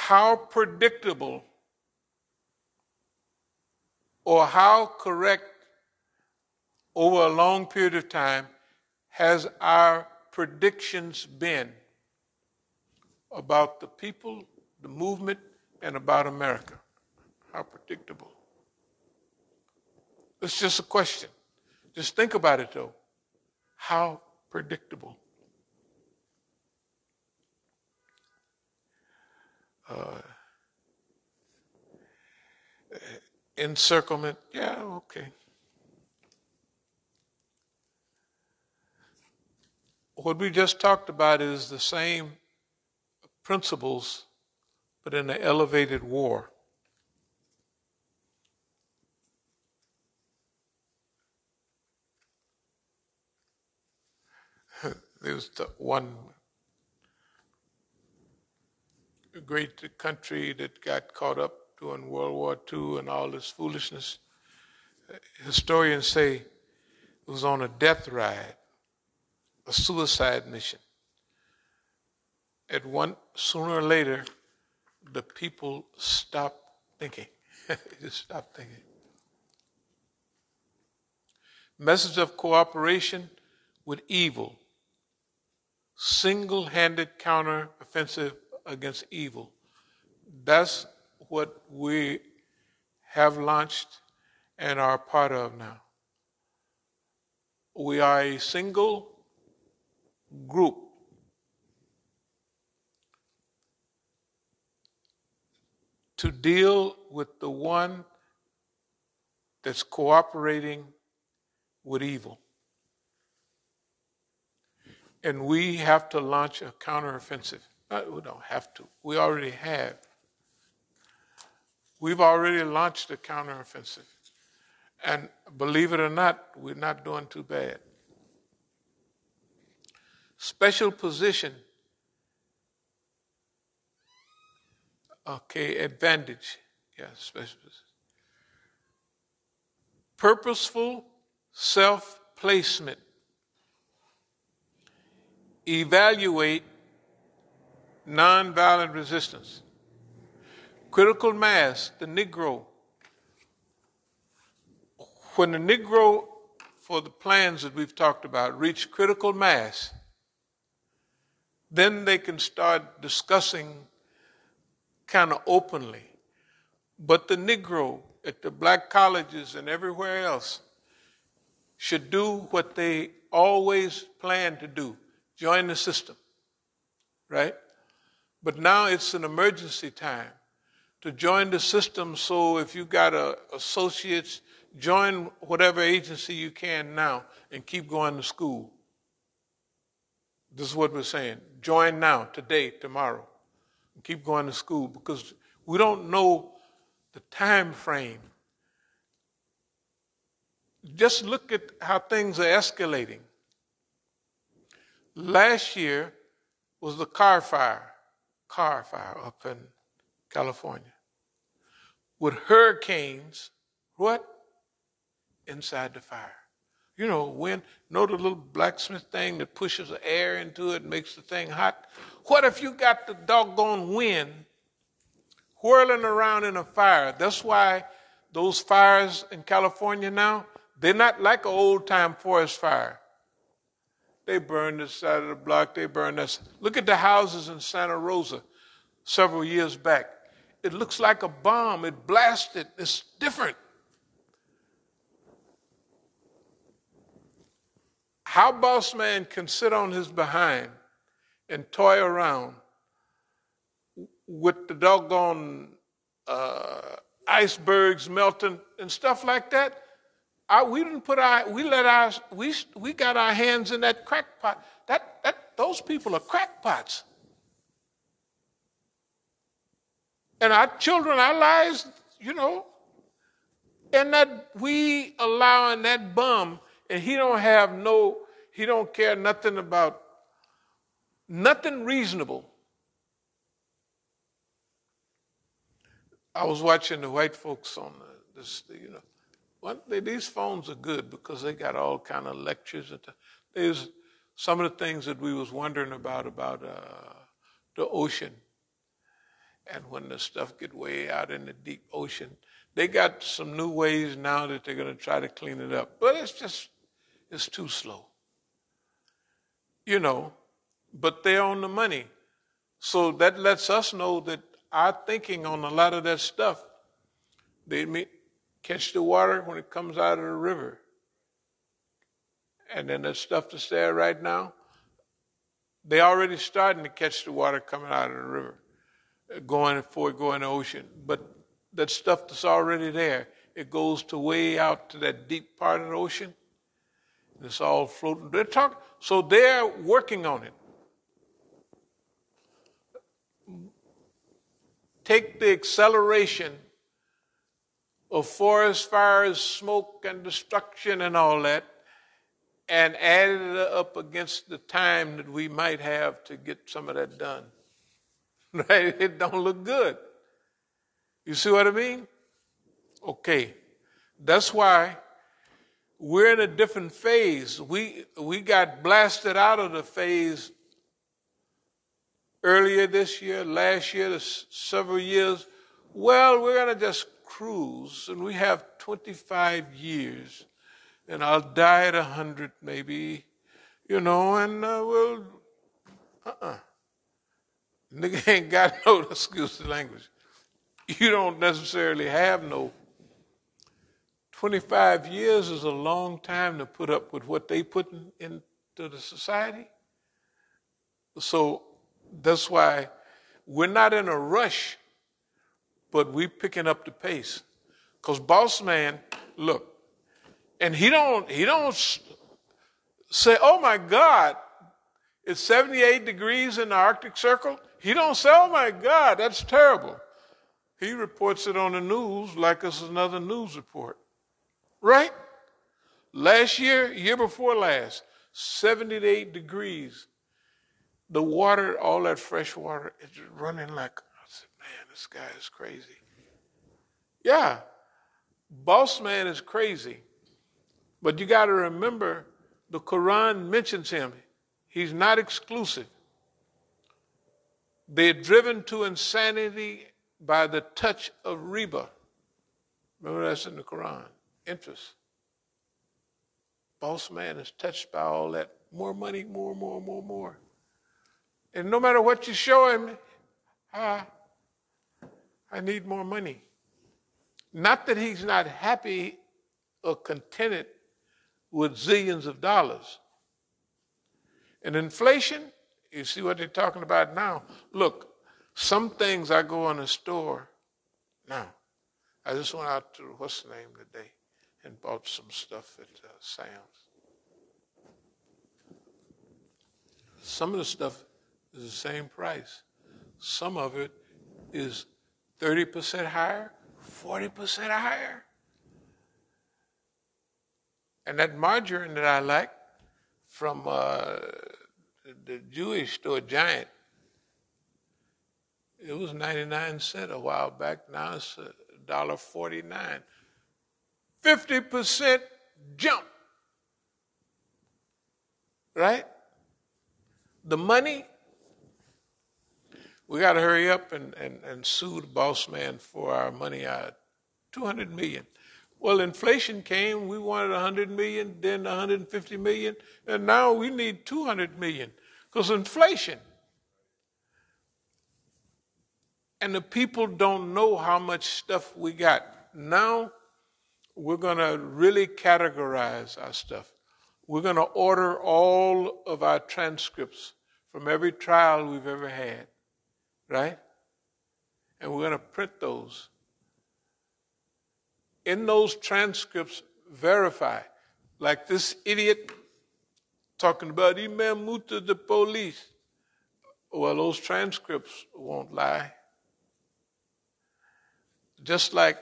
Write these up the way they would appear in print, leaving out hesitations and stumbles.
how predictable or how correct over a long period of time has our predictions been about the people, the movement, and about America? How predictable? It's just a question. Just think about it, though. How predictable? Encirclement, yeah, okay. What we just talked about is the same principles, but in an elevated war. There's the one great country that got caught up during World War II and all this foolishness. Historians say it was on a death ride, a suicide mission. Sooner or later, the people stopped thinking. Just stopped thinking. Message of cooperation with evil. Single-handed counter-offensive against evil. That's what we have launched and are part of now. We are a single group to deal with the one that's cooperating with evil. And we have to launch a counteroffensive. We don't have to. We already have. We've already launched a counteroffensive. And believe it or not, we're not doing too bad. Special position. Okay, advantage. Yeah, special position. Purposeful self-placement. Evaluate nonviolent resistance. Critical mass, the Negro. When the Negro, for the plans that we've talked about, reach critical mass, then they can start discussing kind of openly. But the Negro at the black colleges and everywhere else should do what they always planned to do. Join the system, right? But now it's an emergency time to join the system. So if you got associates, join whatever agency you can now and keep going to school. This is what we're saying. Join now, today, tomorrow, and keep going to school because we don't know the time frame. Just look at how things are escalating. Last year was the car fire up in California. With hurricanes, what? Inside the fire. You know, the little blacksmith thing that pushes air into it and makes the thing hot? What if you got the doggone wind whirling around in a fire? That's why those fires in California now, they're not like an old-time forest fire. They burn this side of the block, they burn this. Look at the houses in Santa Rosa several years back. It looks like a bomb. It blasted. It's different. How boss man can sit on his behind and toy around with the doggone icebergs melting and stuff like that? We got our hands in that crackpot. Those people are crackpots. And our children, our lives, and that we allowing that bum, and he don't care nothing about, nothing reasonable. I was watching the white folks on this, these phones are good because they got all kind of lectures. There's some of the things that we was wondering about the ocean. And when the stuff get way out in the deep ocean, they got some new ways now that they're going to try to clean it up. But it's too slow. But they're on the money. So that lets us know that our thinking on a lot of that stuff, they catch the water when it comes out of the river. And then that stuff that's there right now, they already starting to catch the water coming out of the river, before it go in the ocean. But that stuff that's already there, it goes to way out to that deep part of the ocean. And it's all floating. So they're working on it. Take the acceleration of forest fires, smoke, and destruction and all that, and add it up against the time that we might have to get some of that done. Right? It don't look good. You see what I mean? Okay. That's why we're in a different phase. We got blasted out of the phase earlier this year, last year, several years. Well, we're going to just cruise, and we have 25 years, and I'll die at 100 maybe, and we'll, Nigga ain't got no excuse to language. You don't necessarily have no. 25 years is a long time to put up with what they put into the society. So that's why we're not in a rush, but we're picking up the pace. Because boss man, look, and he don't say, oh my God, it's 78 degrees in the Arctic Circle. He don't say, oh my God, that's terrible. He reports it on the news like it's another news report. Right? Last year before last, 78 degrees. The water, all that fresh water, is running like, I said, man, this guy is crazy. Yeah, boss man is crazy. But you got to remember, the Quran mentions him. He's not exclusive. They're driven to insanity by the touch of riba. Remember that's in the Quran. Interest. Boss man is touched by all that. More money, more. And no matter what you show him, I need more money. Not that he's not happy or contented with zillions of dollars. And inflation, you see what they're talking about now. Look, some things I go in a store now. I just went out to, what's the name today, and bought some stuff at Sam's. Some of the stuff is the same price. Some of it is 30% higher, 40% higher. And that margarine that I like from the Jewish store, Giant, it was 99 cents a while back. Now it's $1.49. 50% jump. Right? The money, we got to hurry up and sue the boss man for our money out. $200 million. Well, inflation came, we wanted $100 million, then $150 million, and now we need $200 million because inflation. And the people don't know how much stuff we got. Now we're going to really categorize our stuff. We're going to order all of our transcripts from every trial we've ever had, right? And we're going to print those. In those transcripts, verify. Like this idiot talking about Imam Musa, the police. Well, those transcripts won't lie. Just like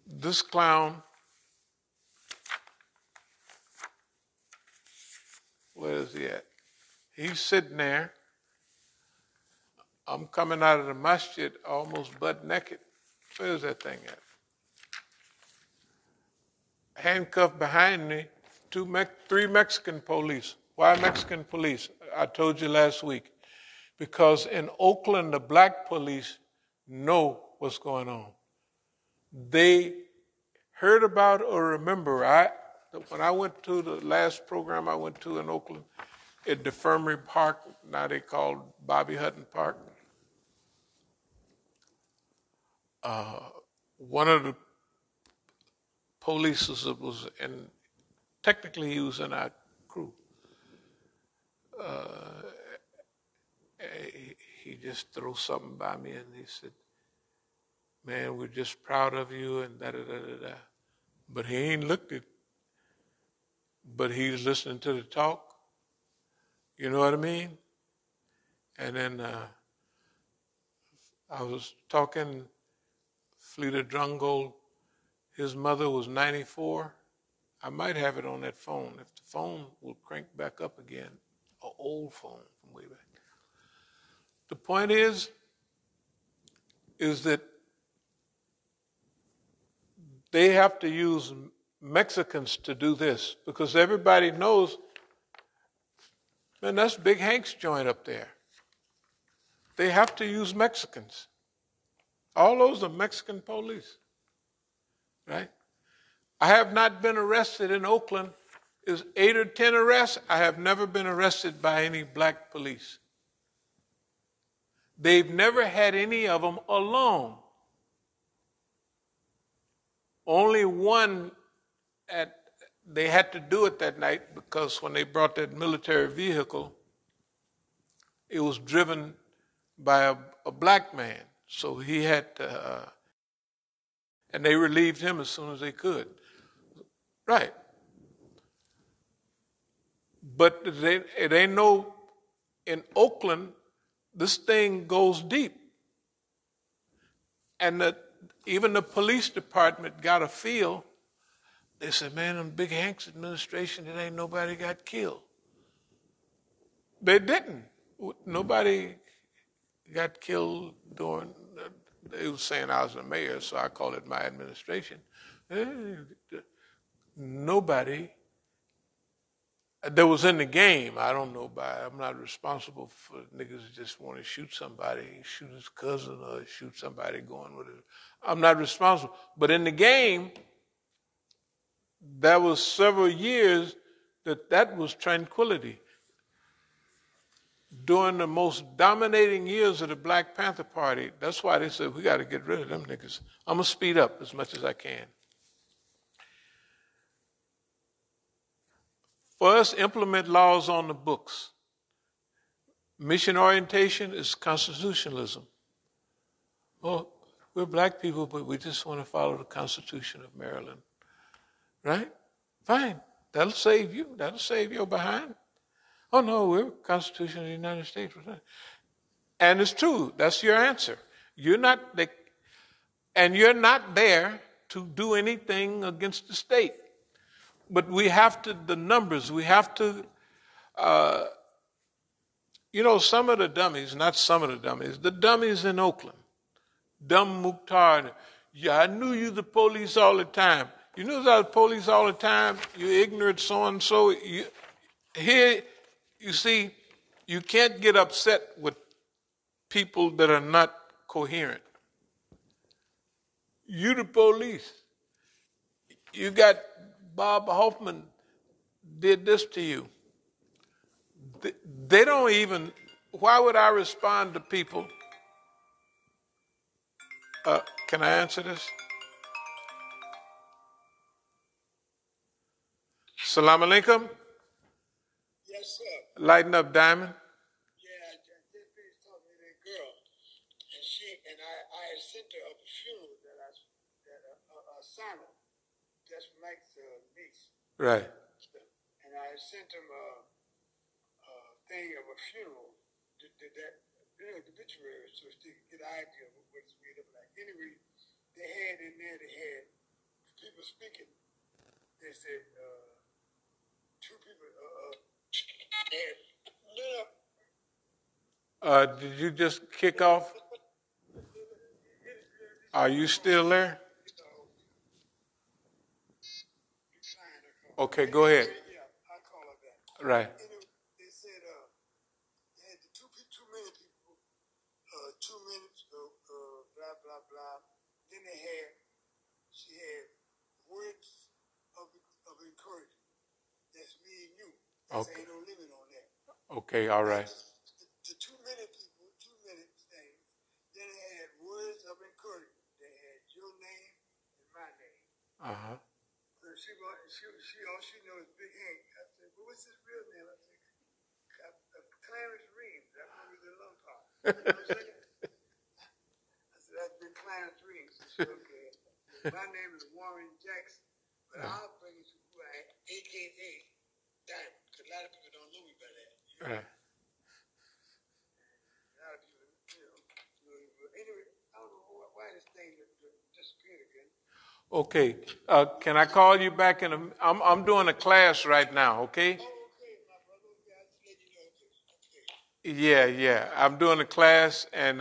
this clown, where is he at? He's sitting there. I'm coming out of the Masjid almost butt naked. Where's that thing at? Handcuffed behind me, three Mexican police. Why Mexican police? I told you last week. Because in Oakland, the black police know what's going on. They heard about or remember. When I went to the last program I went to in Oakland, at the Infirmary Park, now they called Bobby Hutton Park, one of the police was in, technically he was in our crew. He just threw something by me and he said, "Man, we're just proud of you," and da-da-da-da-da. But he ain't looked at, but he's listening to the talk. You know what I mean? And then I was talking, Fleeta Drungold, his mother was 94. I might have it on that phone. If the phone will crank back up again, an old phone from way back. The point is that they have to use Mexicans to do this because everybody knows, man, that's Big Hank's joint up there. They have to use Mexicans. All those are Mexican police, right? I have not been arrested in Oakland. Is 8 or 10 arrests. I have never been arrested by any black police. They've never had any of them alone. Only one, they had to do it that night because when they brought that military vehicle, it was driven by a black man. So he had to, and they relieved him as soon as they could. Right. But it ain't no, in Oakland, this thing goes deep. And even the police department got a feel. They said, man, in Big Hank's administration, it ain't nobody got killed. They didn't. Nobody got killed during, they was saying I was the mayor, so I call it my administration. Nobody that was in the game, I don't know I'm not responsible for niggas that just want to shoot somebody, shoot his cousin or shoot somebody going with it. I'm not responsible. But in the game, there was several years that was tranquility. During the most dominating years of the Black Panther Party, that's why they said, we got to get rid of them niggas. I'm going to speed up as much as I can. For us, implement laws on the books. Mission orientation is constitutionalism. Well, we're black people, but we just want to follow the Constitution of Maryland. Right? Fine. That'll save you. That'll save your behind. Oh, no, we're Constitution of the United States. And it's true. That's your answer. You're not there to do anything against the state. But we have to, the numbers, we have to, some of the dummies, not some of the dummies in Oakland, dumb Mukhtar, yeah, I knew you the police all the time. You knew I was the police all the time, you ignorant so-and-so. Here, you see, you can't get upset with people that are not coherent. You the police. You got Bob Hoffman did this to you. They don't even, why would I respond to people? Can I answer this? Salam alaikum. Yes, sir. Lighten up, Diamond. Yeah, I just finished talking to that girl, and I had sent her a funeral a sonnet, just Mike's niece. Right. And I had sent him a thing of a funeral, the obituary, so they could get an idea of what it's made up like. Anyway, they had people speaking. They said two people. Did you just kick off? Are you still there? Okay, go ahead. Yeah, I call her that. Right. They said they had too many people she had words of encouragement. That's me and you. That's Okay. ain't no limit on that. Okay, all right. The 2 minute people, 2 minute things, then it had words of encouragement. They had your name and my name. Uh-huh. So all she knows is Big Hank. I said, well, what's his real name? I said, Clarence Reeves. I remember the lung part. You know what I'm saying? I said, that's been Clarence Reeves. She said, okay. My name is Warren Jackson, but I'll bring you to who I am, a.k.a. Diamond, because a lot of people don't know me by that. You know? Right. A lot of people, anyway, I don't know why this thing disappeared again. Okay. Can I call you back in I'm doing a class right now, okay? Oh, okay, my brother. Okay, I'll just let you know this. Okay. Yeah. I'm doing a class and